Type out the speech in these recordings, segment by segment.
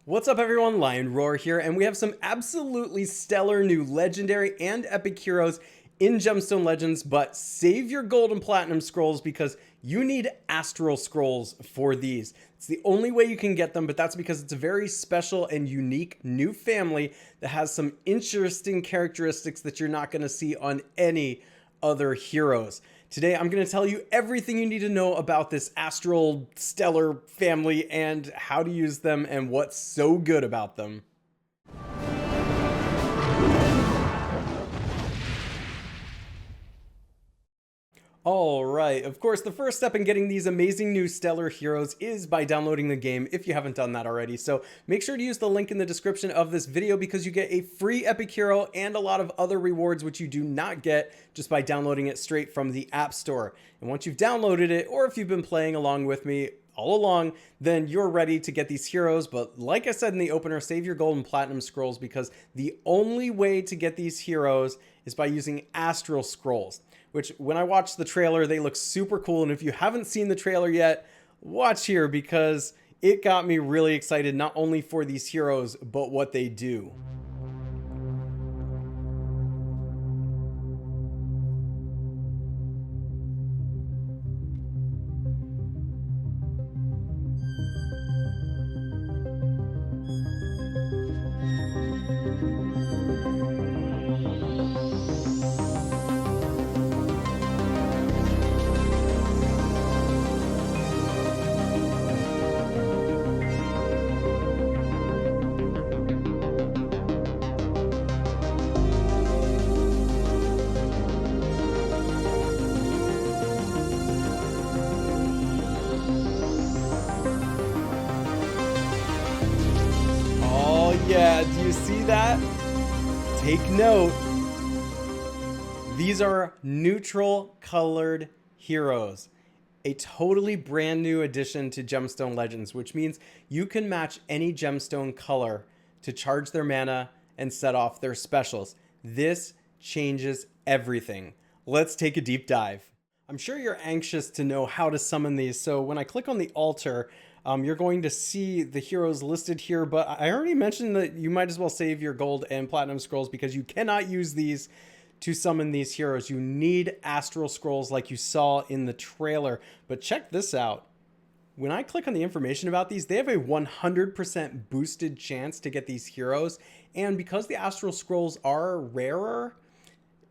What's up everyone, Lion Roar here, and we have some absolutely stellar new legendary and epic heroes in Gemstone Legends, but save your gold and platinum scrolls because you need astral scrolls for these. It's the only way you can get them, but that's because it's a very special and unique new family that has some interesting characteristics that you're not going to see on any other heroes. Today, I'm going to tell you everything you need to know about this astral stellar family and how to use them and what's so good about them. Alright, of course, the first step in getting these amazing new stellar heroes is by downloading the game if you haven't done that already. So make sure to use the link in the description of this video because you get a free epic hero and a lot of other rewards which you do not get just by downloading it straight from the App Store. And once you've downloaded it, or if you've been playing along with me all along, then you're ready to get these heroes. But like I said in the opener, save your gold and platinum scrolls because the only way to get these heroes is by using astral scrolls, which when I watched the trailer, they look super cool. And if you haven't seen the trailer yet, watch here because it got me really excited, not only for these heroes, but what they do. Yeah, do you see that? Take note. These are neutral colored heroes. A totally brand new addition to Gemstone Legends, which means you can match any gemstone color to charge their mana and set off their specials. This changes everything. Let's take a deep dive. I'm sure you're anxious to know how to summon these, so when I click on the altar, you're going to see the heroes listed here, but I already mentioned that you might as well save your gold and platinum scrolls because you cannot use these to summon these heroes. You need astral scrolls like you saw in the trailer. But check this out. When I click on the information about these, they have a 100% boosted chance to get these heroes. And because the astral scrolls are rarer,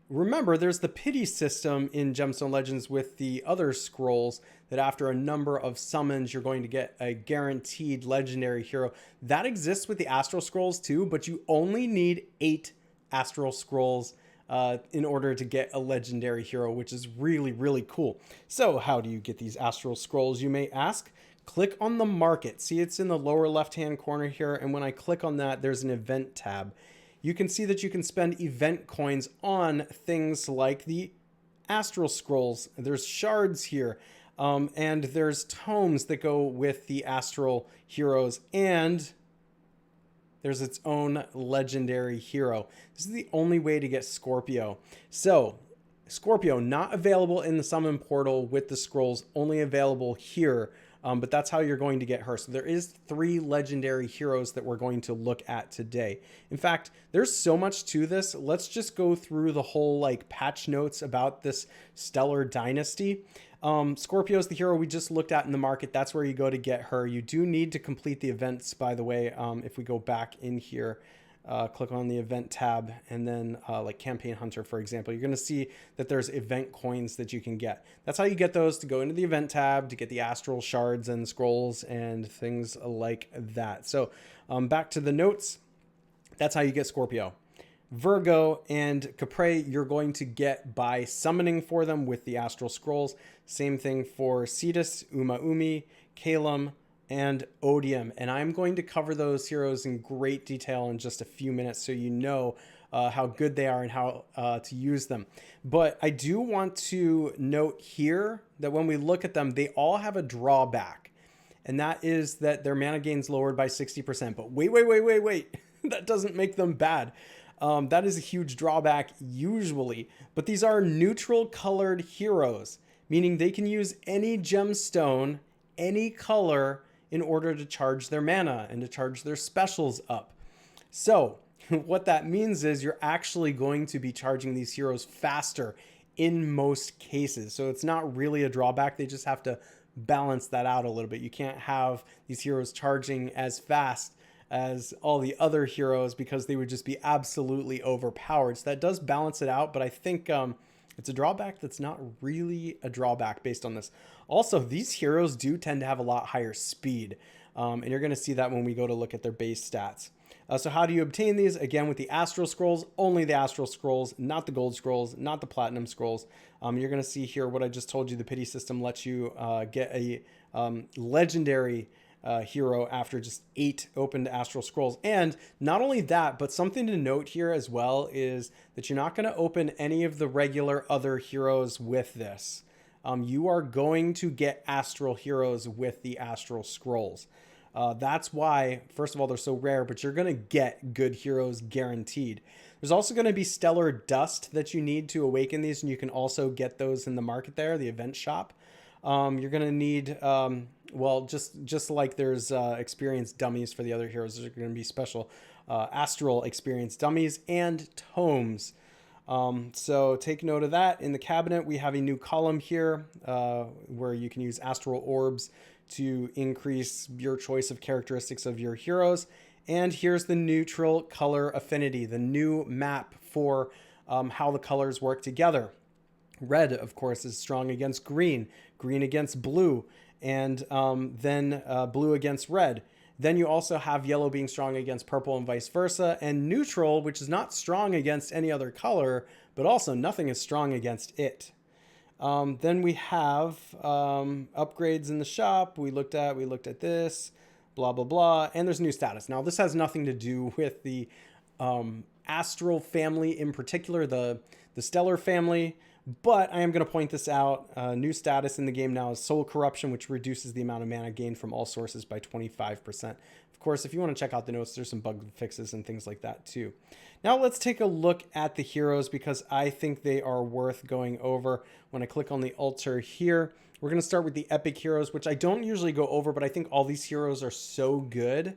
remember, there's the pity system in Gemstone Legends with the other scrolls that after a number of summons, you're going to get a guaranteed legendary hero. That exists with the Astral Scrolls too, but you only need 8 Astral Scrolls in order to get a legendary hero, which is really, really cool. So how do you get these Astral Scrolls, you may ask? Click on the market. See, it's in the lower left-hand corner here, and when I click on that, there's an event tab. You can see that you can spend event coins on things like the Astral Scrolls. There's shards here, and there's tomes that go with the Astral heroes, and there's its own legendary hero. This is the only way to get Scorpio. So, Scorpio, not available in the summon portal with the scrolls, only available here. But that's how you're going to get her. So there is 3 legendary heroes that we're going to look at today. In fact, there's so much to this. Let's just go through the whole patch notes about this stellar dynasty. Scorpio is the hero we just looked at in the market. That's where you go to get her. You do need to complete the events, by the way. If we go back in here, click on the event tab and then like campaign hunter, for example, you're going to see that there's event coins that you can get. That's how you get those, to go into the event tab to get the astral shards and scrolls and things like that. So back to the notes. That's how you get Scorpio. Virgo and Capri you're going to get by summoning for them with the astral scrolls. Same thing for Cetus, Uma, Calum, and Odium, and I'm going to cover those heroes in great detail in just a few minutes so you know how good they are and how to use them. But I do want to note here that when we look at them, they all have a drawback, and that is that their mana gain's lowered by 60%. But wait. That doesn't make them bad. That is a huge drawback usually, but these are neutral colored heroes, meaning they can use any gemstone, any color, in order to charge their mana and to charge their specials up. So what that means is you're actually going to be charging these heroes faster in most cases. So it's not really a drawback. They just have to balance that out a little bit. You can't have these heroes charging as fast as all the other heroes because they would just be absolutely overpowered. So that does balance it out, but I think it's a drawback that's not really a drawback based on this. Also, these heroes do tend to have a lot higher speed, and you're going to see that when we go to look at their base stats. So how do you obtain these? Again, with the astral scrolls, only the astral scrolls, not the gold scrolls, not the platinum scrolls. You're going to see here what I just told you. The pity system lets you get a legendary hero after just 8 opened astral scrolls. And not only that, but something to note here as well is that you're not going to open any of the regular other heroes with this. You are going to get astral heroes with the astral scrolls. That's why, first of all, they're so rare, but you're going to get good heroes guaranteed. There's also going to be stellar dust that you need to awaken these, and you can also get those in the market there, the event shop. You're going to need, well, just like there's experience dummies for the other heroes, there's going to be special astral experience dummies and tomes. So take note of that. In the cabinet, we have a new column here where you can use astral orbs to increase your choice of characteristics of your heroes. And here's the neutral color affinity, the new map for how the colors work together. Red, of course, is strong against green, green against blue, and then blue against red. Then you also have yellow being strong against purple and vice versa, and neutral, which is not strong against any other color, but also nothing is strong against it. Then we have upgrades in the shop. We looked at this, blah, blah, blah. And there's new status. Now, this has nothing to do with the astral family in particular, the stellar family. But I am going to point this out. New status in the game now is Soul Corruption, which reduces the amount of mana gained from all sources by 25%. Of course, if you want to check out the notes, there's some bug fixes and things like that too. Now let's take a look at the heroes because I think they are worth going over. When I click on the altar here, we're going to start with the epic heroes, which I don't usually go over, but I think all these heroes are so good.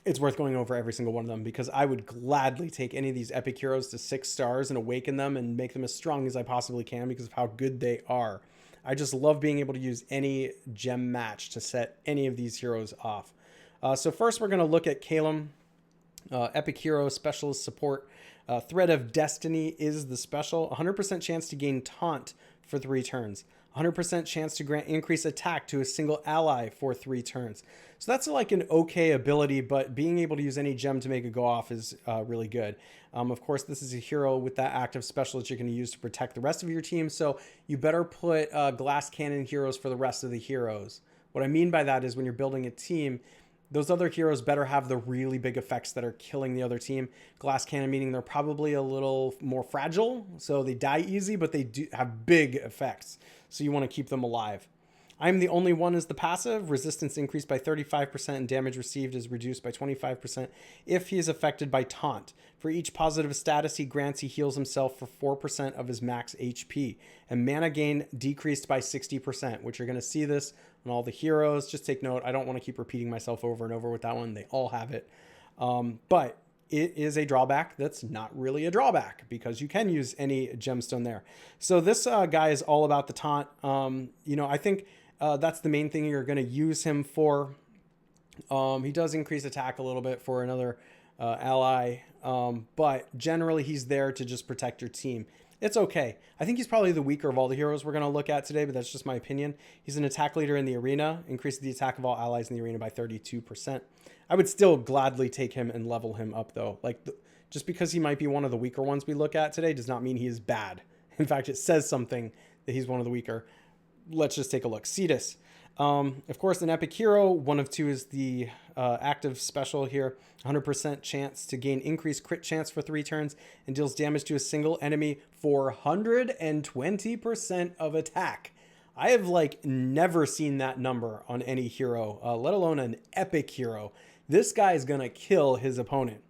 It's worth going over every single one of them because I would gladly take any of these epic heroes to 6 stars and awaken them and make them as strong as I possibly can because of how good they are. I just love being able to use any gem match to set any of these heroes off. So first we're going to look at Calum, epic hero, specialist support. Thread of Destiny is the special. 100% chance to gain taunt for 3 turns. 100% chance to grant increased attack to a single ally for 3 turns. So that's like an okay ability, but being able to use any gem to make it go off is really good. Of course, this is a hero with that active special that you're going to use to protect the rest of your team. So you better put glass cannon heroes for the rest of the heroes. What I mean by that is when you're building a team, those other heroes better have the really big effects that are killing the other team. Glass cannon meaning they're probably a little more fragile, so they die easy, but they do have big effects. So you want to keep them alive. I'm the only one as the passive. Resistance increased by 35% and damage received is reduced by 25% if he is affected by taunt. For each positive status he grants, he heals himself for 4% of his max HP. And mana gain decreased by 60%, which you're going to see this on all the heroes. Just take note. I don't want to keep repeating myself over and over with that one. They all have it. But it is a drawback that's not really a drawback because you can use any gemstone there. So this guy is all about the taunt. I think that's the main thing you're going to use him for. He does increase attack a little bit for another ally, but generally he's there to just protect your team. It's okay. I think he's probably the weaker of all the heroes we're going to look at today, but that's just my opinion. He's an attack leader in the arena, increases the attack of all allies in the arena by 32%. I would still gladly take him and level him up, though. Just because he might be one of the weaker ones we look at today does not mean he is bad. In fact, it says something that he's one of the weaker. Let's just take a look. Cetus. Of course, an epic hero. 1 of 2 is the active special here. 100% chance to gain increased crit chance for 3 turns and deals damage to a single enemy for 120% of attack. I have never seen that number on any hero, let alone an epic hero. This guy is going to kill his opponent.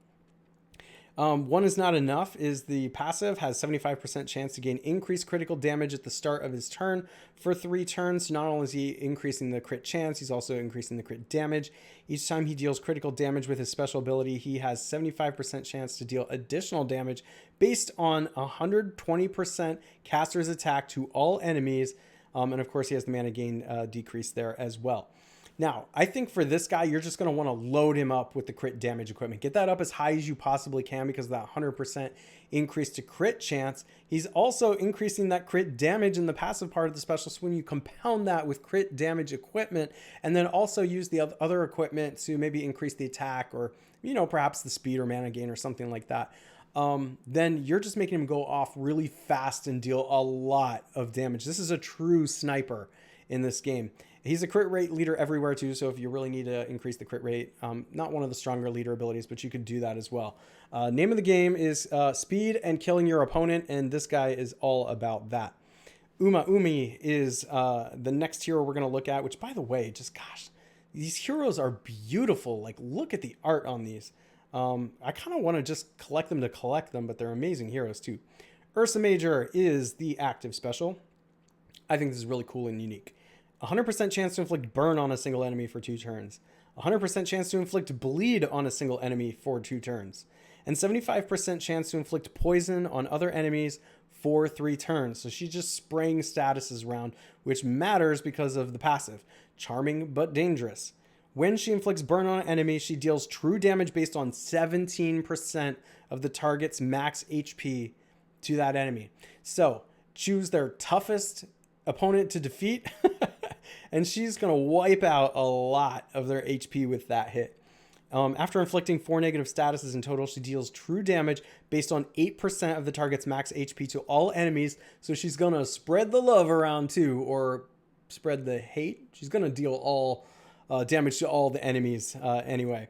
One is not enough is the passive has 75% chance to gain increased critical damage at the start of his turn for 3 turns. So not only is he increasing the crit chance, he's also increasing the crit damage. Each time he deals critical damage with his special ability, he has 75% chance to deal additional damage based on 120% caster's attack to all enemies. And of course, he has the mana gain decrease there as well. Now, I think for this guy, you're just going to want to load him up with the crit damage equipment. Get that up as high as you possibly can because of that 100% increase to crit chance. He's also increasing that crit damage in the passive part of the special. So when you compound that with crit damage equipment and then also use the other equipment to maybe increase the attack or, perhaps the speed or mana gain or something like that, then you're just making him go off really fast and deal a lot of damage. This is a true sniper in this game. He's a crit rate leader everywhere too, so if you really need to increase the crit rate, not one of the stronger leader abilities, but you could do that as well. Name of the game is speed and killing your opponent, and this guy is all about that. Umi is the next hero we're going to look at, which, by the way, gosh, these heroes are beautiful. Like, look at the art on these. I kind of want to just collect them to collect them, but they're amazing heroes too. Ursa Major is the active special. I think this is really cool and unique. 100% chance to inflict burn on a single enemy for 2 turns. 100% chance to inflict bleed on a single enemy for 2 turns. And 75% chance to inflict poison on other enemies for 3 turns. So she's just spraying statuses around, which matters because of the passive. Charming but dangerous. When she inflicts burn on an enemy, she deals true damage based on 17% of the target's max HP to that enemy. So choose their toughest opponent to defeat and she's going to wipe out a lot of their HP with that hit. After inflicting 4 negative statuses in total, she deals true damage based on 8% of the target's max HP to all enemies. So she's going to spread the love around too, or spread the hate. She's going to deal all damage to all the enemies anyway.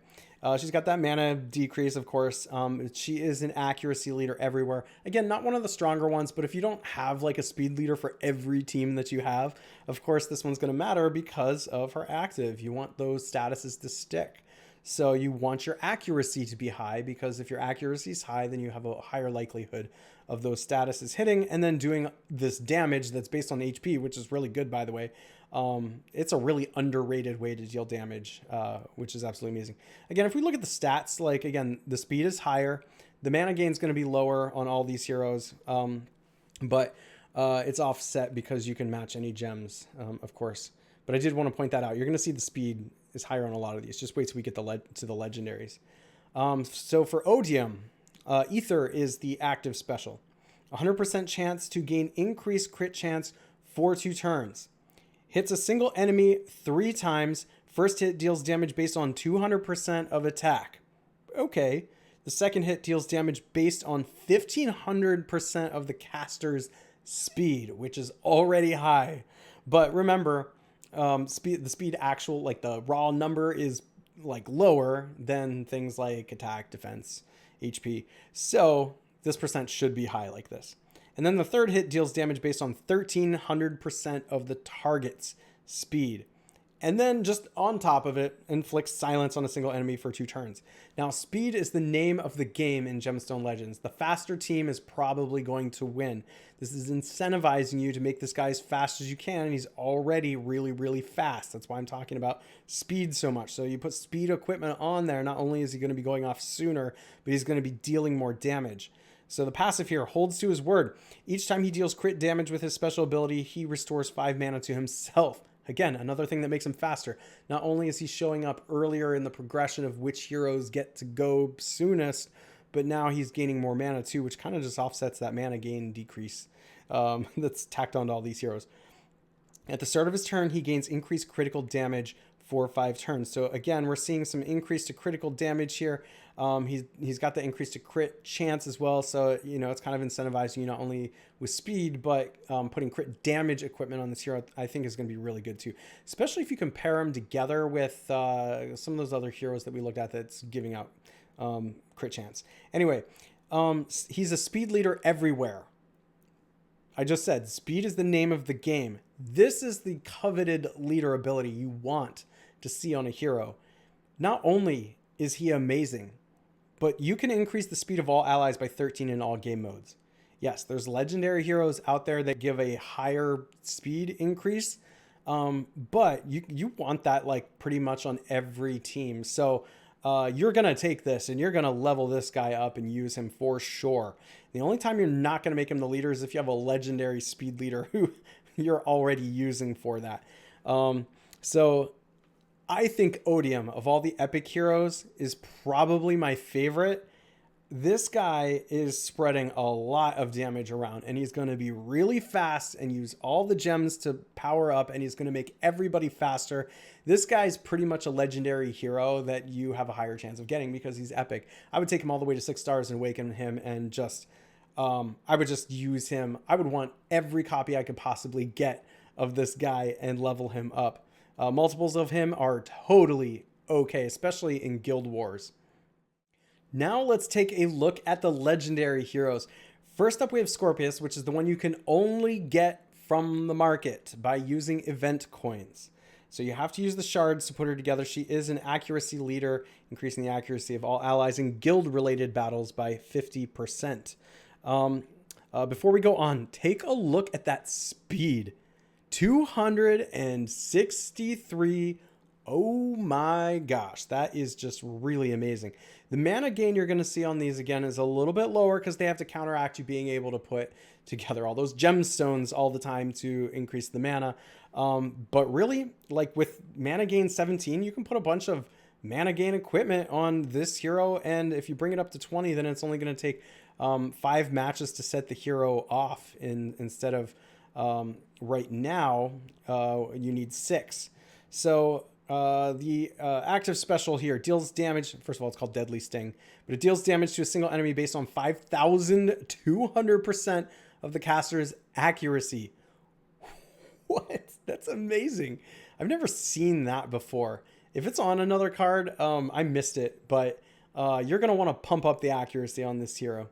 She's got that mana decrease, of course. She is an accuracy leader everywhere. Again, not one of the stronger ones, but if you don't have like a speed leader for every team that you have, of course, this one's going to matter because of her active. You want those statuses to stick. So you want your accuracy to be high because if your accuracy is high, then you have a higher likelihood of those statuses hitting and then doing this damage that's based on HP, which is really good, by the way. It's a really underrated way to deal damage, which is absolutely amazing. Again, if we look at the stats, like, again, the speed is higher. The mana gain is going to be lower on all these heroes, but it's offset because you can match any gems, of course. But I did want to point that out. You're going to see the speed is higher on a lot of these. Just wait till we get to the legendaries. So for Odium, Ether is the active special. 100% chance to gain increased crit chance for 2 turns. Hits a single enemy 3 times. First hit deals damage based on 200% of attack. Okay. The second hit deals damage based on 1500% of the caster's speed, which is already high. But remember, the speed actual, like the raw number, is like lower than things like attack, defense, HP. So this percent should be high like this. And then the third hit deals damage based on 1300% of the target's speed. And then just on top of it, inflicts silence on a single enemy for 2 turns. Now, speed is the name of the game in Gemstone Legends. The faster team is probably going to win. This is incentivizing you to make this guy as fast as you can, and he's already really, really fast. That's why I'm talking about speed so much. So you put speed equipment on there, not only is he going to be going off sooner, but he's going to be dealing more damage. So the passive here holds to his word. Each time he deals crit damage with his special ability, he restores 5 mana to himself. Again, another thing that makes him faster. Not only is he showing up earlier in the progression of which heroes get to go soonest, but now he's gaining more mana too, which kind of just offsets that mana gain decrease that's tacked onto all these heroes. At the start of his turn, he gains increased critical damage for 5 turns. So again, we're seeing some increase to critical damage here. He's got the increase to crit chance as well. So, it's kind of incentivizing you not only with speed, but putting crit damage equipment on this hero, I think is going to be really good too. Especially if you compare him together with some of those other heroes that we looked at that's giving out crit chance. Anyway, he's a speed leader everywhere. I just said speed is the name of the game. This is the coveted leader ability you want to see on a hero. Not only is he amazing, but you can increase the speed of all allies by 13 in all game modes. Yes, there's legendary heroes out there that give a higher speed increase, but you want that like pretty much on every team. So you're going to take this and you're going to level this guy up and use him for sure. The only time you're not going to make him the leader is if you have a legendary speed leader who you're already using for that. So I think Odium, of all the epic heroes, is probably my favorite. This guy is spreading a lot of damage around, and he's going to be really fast and use all the gems to power up, and he's going to make everybody faster. This guy's pretty much a legendary hero that you have a higher chance of getting because he's epic. I would take him all the way to 6 stars and awaken him and just, I would just use him. I would want every copy I could possibly get of this guy and level him up. Multiples of him are totally okay, especially in Guild Wars. Now let's take a look at the legendary heroes. First up, we have Scorpius, which is the one you can only get from the market by using event coins. So you have to use the shards to put her together. She is an accuracy leader, increasing the accuracy of all allies in guild-related battles by 50%. Before we go on, take a look at that speed. 263. Oh my gosh, that is just really amazing. The mana gain you're going to see on these again is a little bit lower because they have to counteract you being able to put together all those gemstones all the time to increase the mana. But really, like with mana gain 17, you can put a bunch of mana gain equipment on this hero, and if you bring it up to 20, then it's only going to take 5 matches to set the hero off instead of right now you need 6. So the active special here deals damage. First of all, it's called Deadly Sting, but it deals damage to a single enemy based on 5,200% of the caster's accuracy. What? That's amazing. I've never seen that before. If it's on another card, I missed it, but you're going to want to pump up the accuracy on this hero.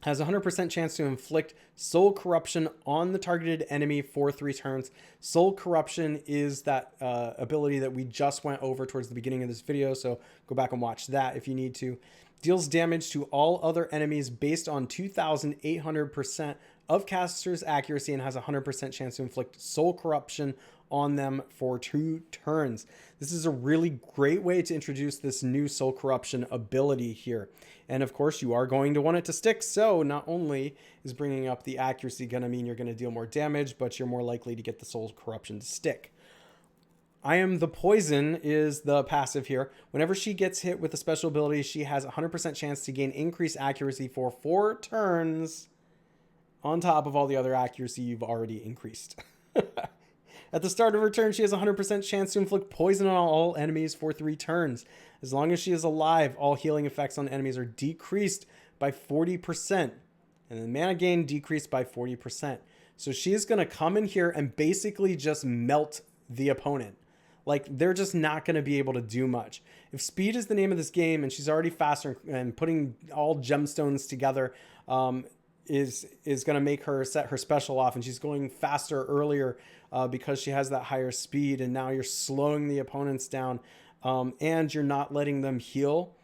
Has a 100% chance to inflict soul corruption on the targeted enemy for 3 turns. Soul corruption is that ability that we just went over towards the beginning of this video, so go back and watch that if you need to. Deals damage to all other enemies based on 2,800% of caster's accuracy and has a 100% chance to inflict soul corruption on them for 2 turns. This is a really great way to introduce this new soul corruption ability here. And of course, you are going to want it to stick. So not only is bringing up the accuracy going to mean you're going to deal more damage, but you're more likely to get the soul corruption to stick. I Am the Poison is the passive here. Whenever she gets hit with a special ability, she has a 100% chance to gain increased accuracy for 4 turns on top of all the other accuracy you've already increased. At the start of her turn, she has a 100% chance to inflict poison on all enemies for 3 turns. As long as she is alive, all healing effects on enemies are decreased by 40%. And the mana gain decreased by 40%. So she is going to come in here and basically just melt the opponent. Like, they're just not going to be able to do much. If speed is the name of this game and she's already faster and putting all gemstones together is going to make her set her special off, and she's going faster earlier because she has that higher speed, and now you're slowing the opponents down and you're not letting them heal.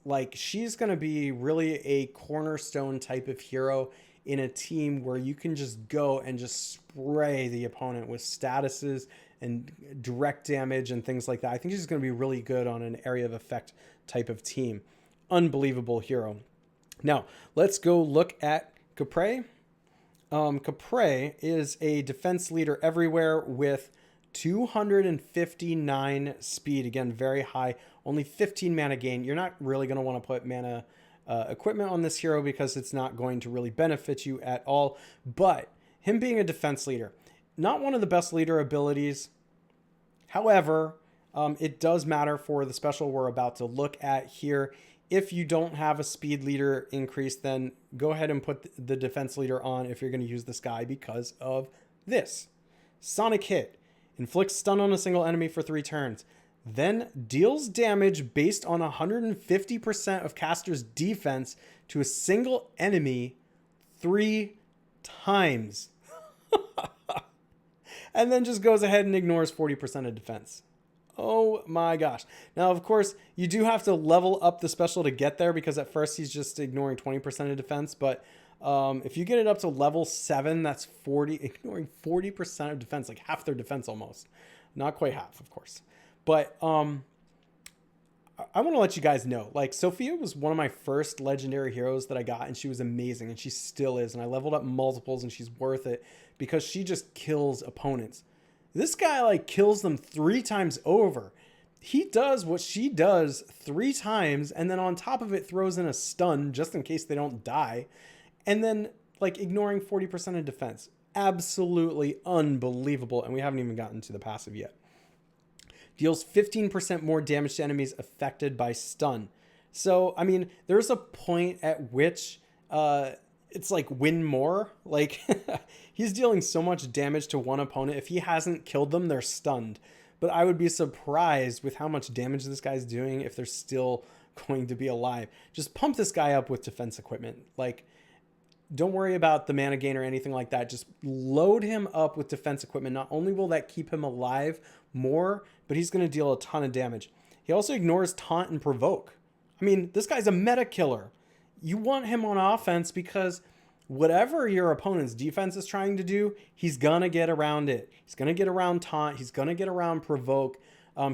Like, she's going to be really a cornerstone type of hero in a team where you can just go and just spray the opponent with statuses and direct damage and things like that. I think she's going to be really good on an area of effect type of team. Unbelievable hero. Now, let's go look at Capri. Capri is a defense leader everywhere with 259 speed. Again, very high. Only 15 mana gain. You're not really going to want to put mana equipment on this hero because it's not going to really benefit you at all. But him being a defense leader, not one of the best leader abilities. However, it does matter for the special we're about to look at here. If you don't have a speed leader increase, then go ahead and put the defense leader on if you're going to use this guy because of this. Sonic Hit. Inflicts stun on a single enemy for 3 turns. Then deals damage based on 150% of caster's defense to a single enemy 3 times. And then just goes ahead and ignores 40% of defense. Oh my gosh. Now, of course, you do have to level up the special to get there because at first he's just ignoring 20% of defense. But if you get it up to level 7, that's ignoring 40% of defense, like half their defense almost. Not quite half, of course. But I want to let you guys know, like, Sophia was one of my first legendary heroes that I got, and she was amazing, and she still is. And I leveled up multiples, and she's worth it because she just kills opponents. This guy, like, kills them 3 times over. He does what she does 3 times, and then on top of it throws in a stun just in case they don't die. And then, like, ignoring 40% of defense. Absolutely unbelievable, and we haven't even gotten to the passive yet. Deals 15% more damage to enemies affected by stun. So, I mean, there's a point at which it's like win more. Like, he's dealing so much damage to one opponent. If he hasn't killed them, they're stunned. But I would be surprised with how much damage this guy's doing if they're still going to be alive. Just pump this guy up with defense equipment. Like, don't worry about the mana gain or anything like that. Just load him up with defense equipment. Not only will that keep him alive more, but he's going to deal a ton of damage. He also ignores taunt and provoke. I mean, this guy's a meta killer. You want him on offense because whatever your opponent's defense is trying to do, he's going to get around it. He's going to get around taunt. He's going to get around provoke.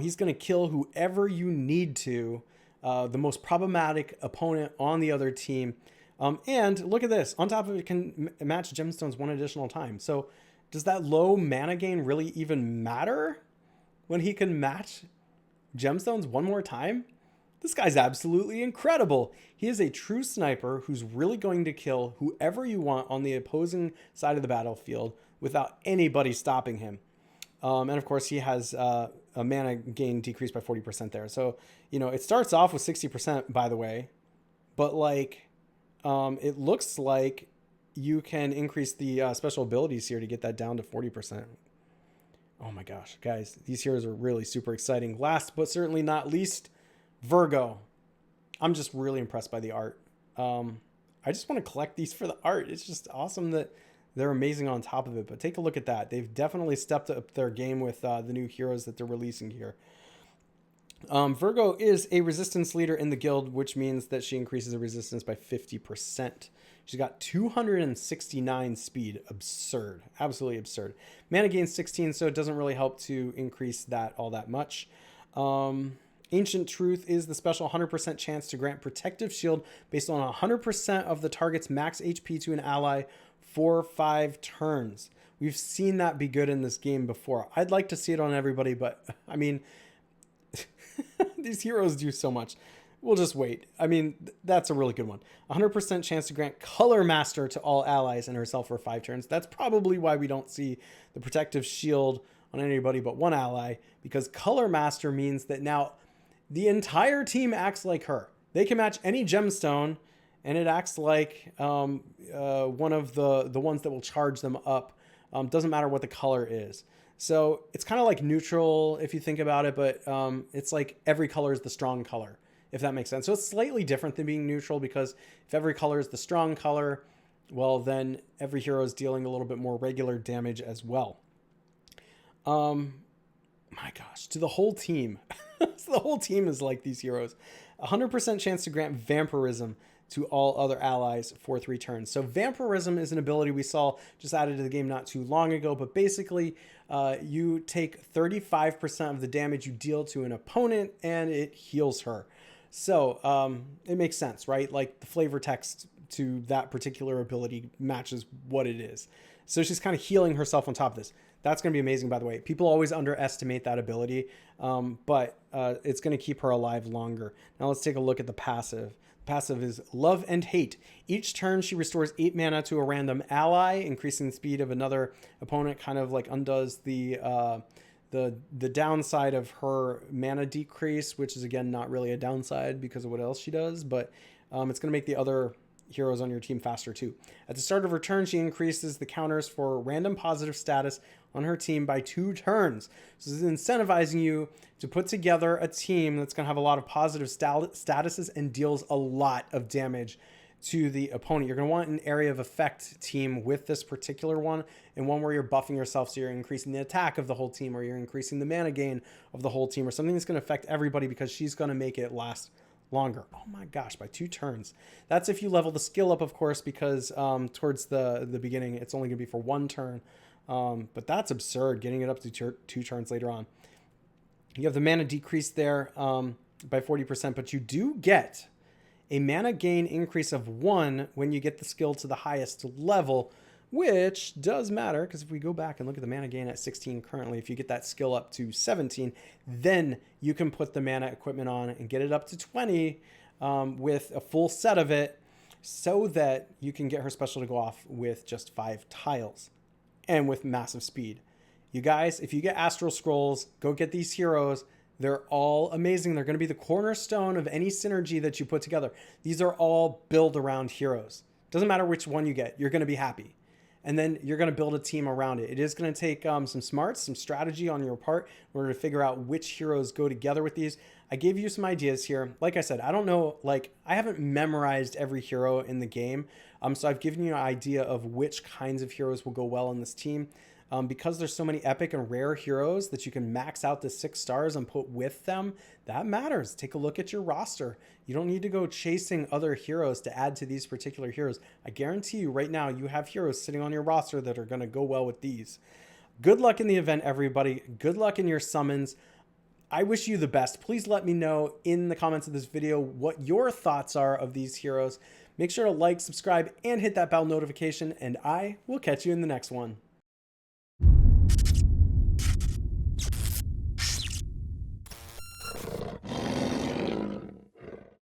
He's going to kill whoever you need to, the most problematic opponent on the other team. And look at this. On top of it, can match gemstones 1 additional time. So does that low mana gain really even matter when he can match gemstones 1 more time? This guy's absolutely incredible. He is a true sniper who's really going to kill whoever you want on the opposing side of the battlefield without anybody stopping him. And of course, he has a mana gain decreased by 40% there. So, you know, it starts off with 60%, by the way. But, like, it looks like you can increase the special abilities here to get that down to 40%. Oh my gosh, guys, these heroes are really super exciting. Last but certainly not least, Virgo. I'm just really impressed by the art. I just want to collect these for the art. It's just awesome that they're amazing on top of it. But take a look at that. They've definitely stepped up their game with the new heroes that they're releasing here. Virgo is a resistance leader in the guild, which means that she increases the resistance by 50%. She's got 269 speed. Absurd. Absolutely absurd. Mana gain 16, so it doesn't really help to increase that all that much. Ancient Truth is the special 100% chance to grant protective shield based on 100% of the target's max HP to an ally for 5 turns. We've seen that be good in this game before. I'd like to see it on everybody, but I mean... these heroes do so much. We'll just wait. I mean, that's a really good one. 100% chance to grant Color Master to all allies and herself for 5 turns. That's probably why we don't see the protective shield on anybody but one ally, because Color Master means that now the entire team acts like her. They can match any gemstone, and it acts like one of the ones that will charge them up. Doesn't matter what the color is. So it's kind of like neutral if you think about it, but it's like every color is the strong color, if that makes sense. So it's slightly different than being neutral, because if every color is the strong color, well, then every hero is dealing a little bit more regular damage as well. My gosh, to the whole team. So the whole team is like these heroes. 100% chance to grant Vampirism to all other allies for 3 turns. So Vampirism is an ability we saw just added to the game not too long ago, but basically you take 35% of the damage you deal to an opponent and it heals her. So it makes sense, right? Like the flavor text to that particular ability matches what it is. So she's kind of healing herself on top of this. That's going to be amazing, by the way. People always underestimate that ability, but it's going to keep her alive longer. Now let's take a look at the passive. Passive is Love and Hate. Each turn she restores 8 mana to a random ally, increasing the speed of another opponent, kind of like undoes the downside of her mana decrease, which is again not really a downside because of what else she does, but it's going to make the other heroes on your team faster too. At the start of her turn, she increases the counters for random positive status on her team by 2 turns. So this is incentivizing you to put together a team that's going to have a lot of positive statuses and deals a lot of damage to the opponent. You're going to want an area of effect team with this particular one, and one where you're buffing yourself, so you're increasing the attack of the whole team, or you're increasing the mana gain of the whole team, or something that's going to affect everybody, because she's going to make it last longer. Oh my gosh, by 2 turns. That's if you level the skill up, of course, because towards the beginning it's only going to be for 1 turn. But that's absurd, getting it up to 2 turns later on. You have the mana decrease there by 40%, but you do get a mana gain increase of 1 when you get the skill to the highest level, which does matter, because if we go back and look at the mana gain at 16 currently, if you get that skill up to 17, then you can put the mana equipment on and get it up to 20 with a full set of it, so that you can get her special to go off with just 5 tiles and with massive speed. You guys, if you get Astral Scrolls, go get these heroes. They're all amazing. They're going to be the cornerstone of any synergy that you put together. These are all build around heroes. Doesn't matter which one you get, you're going to be happy. And then you're going to build a team around it. It is going to take some smarts, some strategy on your part in order to figure out which heroes go together with these. I gave you some ideas here. Like I said, I don't know, like, I haven't memorized every hero in the game. So I've given you an idea of which kinds of heroes will go well in this team. Because there's so many epic and rare heroes that you can max out the 6 stars and put with them, that matters. Take a look at your roster. You don't need to go chasing other heroes to add to these particular heroes. I guarantee you right now, you have heroes sitting on your roster that are going to go well with these. Good luck in the event, everybody. Good luck in your summons. I wish you the best. Please let me know in the comments of this video what your thoughts are of these heroes. Make sure to like, subscribe, and hit that bell notification, and I will catch you in the next one.